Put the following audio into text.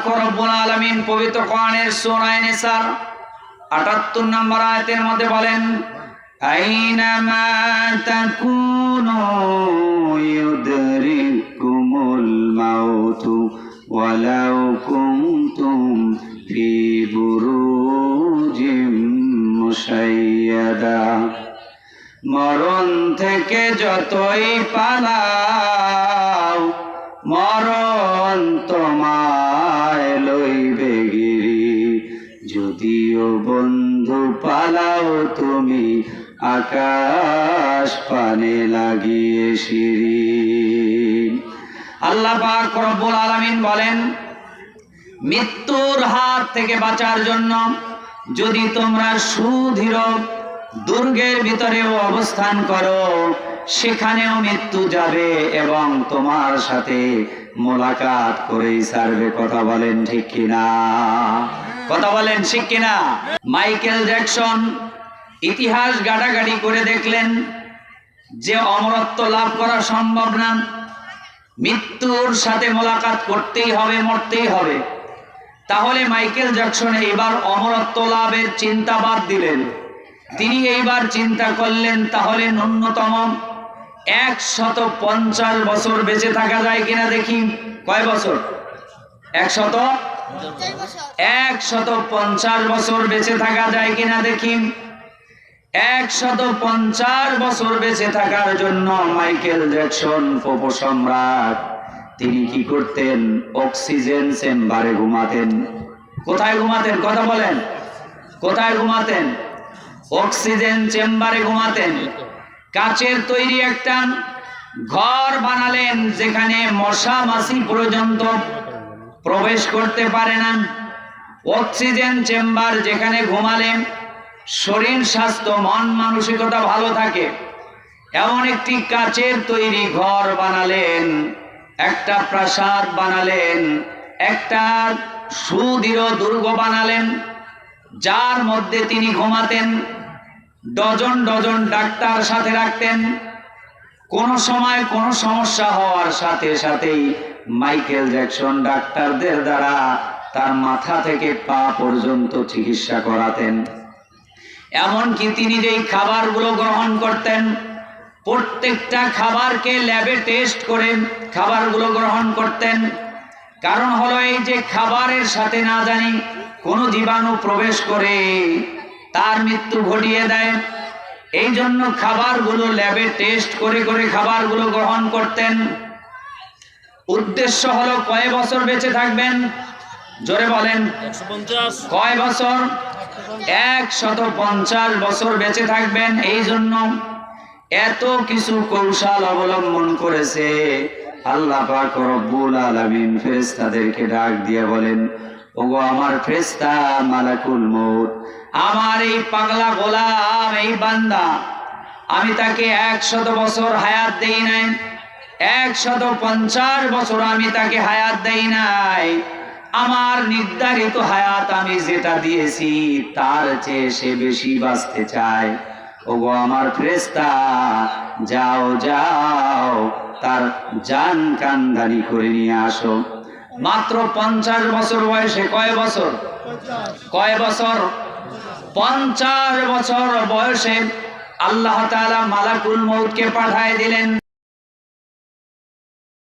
পাক রব্বুল আলামিন পবিত্র কোরআনের সূরা নিসার ৭৮ নম্বর আয়াতের মধ্যে বলেন, আইনামা তাকুনু ইউদরিকুমুল মাউতু ওয়ালাউ কুনতুম ফি বুরুজিম মুশাইয়াদা। মরণ থেকে যতই পালাও, মরণ তোমায় লইবে গিরি। যদিও বন্ধু পালাও তুমি আকাশ পানে লাগিয়ে সিঁড়ি। আল্লাহ পাক রব্বুল আলামিন বলেন, মৃত্যুর হাত থেকে বাঁচার জন্য যদি তোমরা সুদৃঢ় দুর্গের ভিতরেও অবস্থান করো, সেখানেও মৃত্যু যাবে এবং তোমার সাথে মোলাকাত করেই ছাড়বে। কথা বলেন ঠিক কিনা? কথা বলেন ঠিক কিনা? মাইকেল জ্যাকসন ইতিহাস গাড়াগাড়ি করে দেখলেন যে অমরত্ব লাভ করা সম্ভব না, মৃত্যুর সাথে মোলাকাত করতেই হবে, মরতেই হবে। তাহলে মাইকেল জ্যাকসন এবার অমরত্ব লাভের চিন্তা বাদ দিলেন। তিনি এইবার চিন্তা করলেন, তাহলে ন্যূনতম ১৫০ বছর বেঁচে থাকা যায় কিনা দেখি। কয় বছর? ১৫০ বছর বেঁচে থাকা যায় কিনা দেখি। ১৫০ বছর বেঁচে থাকার জন্য মাইকেল জ্যাকসন পপ সম্রাট তিনি কি করতেন? অক্সিজেন চেম্বারে ঘুমাতেন। কোথায় ঘুমাতেন? কথা বলেন, কোথায় ঘুমাতেন? অক্সিজেন চেম্বারে ঘুমাতেন। কাচের তৈরি একটা ঘর বানালেন যেখানে মশা মাছি পর্যন্ত প্রবেশ করতে পারে না। অক্সিজেন চেম্বার যেখানে ঘুমালেন শরীর স্বাস্থ্য মন মানসিকতা ভালো থাকে, এমন একটি কাচের তৈরি ঘর বানালেন, একটা প্রাসাদ বানালেন, একটা সুদৃঢ় দুর্গ বানালেন, যার মধ্যে তিনি ঘুমাতেন। ডজন ডজন ডাক্তার সাথে রাখতেন। কোন সময় কোন সমস্যা হওয়ার সাথে সাথেই মাইকেল জ্যাকসন ডাক্তারদের দ্বারা তার মাথা থেকে পা পর্যন্ত চিকিৎসা করাতেন। এমনকি তিনি যেই খাবারগুলো গ্রহণ করতেন, প্রত্যেকটা খাবারকে ল্যাবে টেস্ট করে খাবারগুলো গ্রহণ করতেন। কারণ হলো এই যে খাবারের সাথে না জানি কোন জীবাণু প্রবেশ করে তার মৃত্যু ঘটিয়ে দেয়। এই জন্য খাবারগুলো ল্যাবে টেস্ট করে করে খাবারগুলো গ্রহণ করতেন। উদ্দেশ্য হলো কয় বছর বেঁচে থাকবেন? জোরে বলেন, 150। কয় বছর? ১৫০ বছর বেঁচে থাকবেন। এই জন্য এত কিছু কৌশল অবলম্বন করেছে। আল্লাহ পাক রব্বুল আলামিন ফেরেশতাদেরকে ডাক দিয়ে বলেন, ওগো আমার ফেরেশতা মালাকুল মউত, আমার এই পাগলা গোলাম, এই বান্দা, আমি তাকে ১০০ বছর হায়াত দেই নাই, ১৫০ বছর আমি তাকে হায়াত দেই নাই। আমার নির্ধারিত হায়াত আমি যেটা দিয়েছি তার চেয়ে সে বেশি বাঁচতে চায়। ওগো আমার ফেরেশতা, যাও যাও তার জান কান্দানি করে নিয়ে আসো। মাত্র ৫০ বছর বয়সে, কয় বছর? কয় বছর? ৫০ বছর বয়সে আল্লাহ তাআলা মালাকুল মউতকে পাঠায় দিলেন।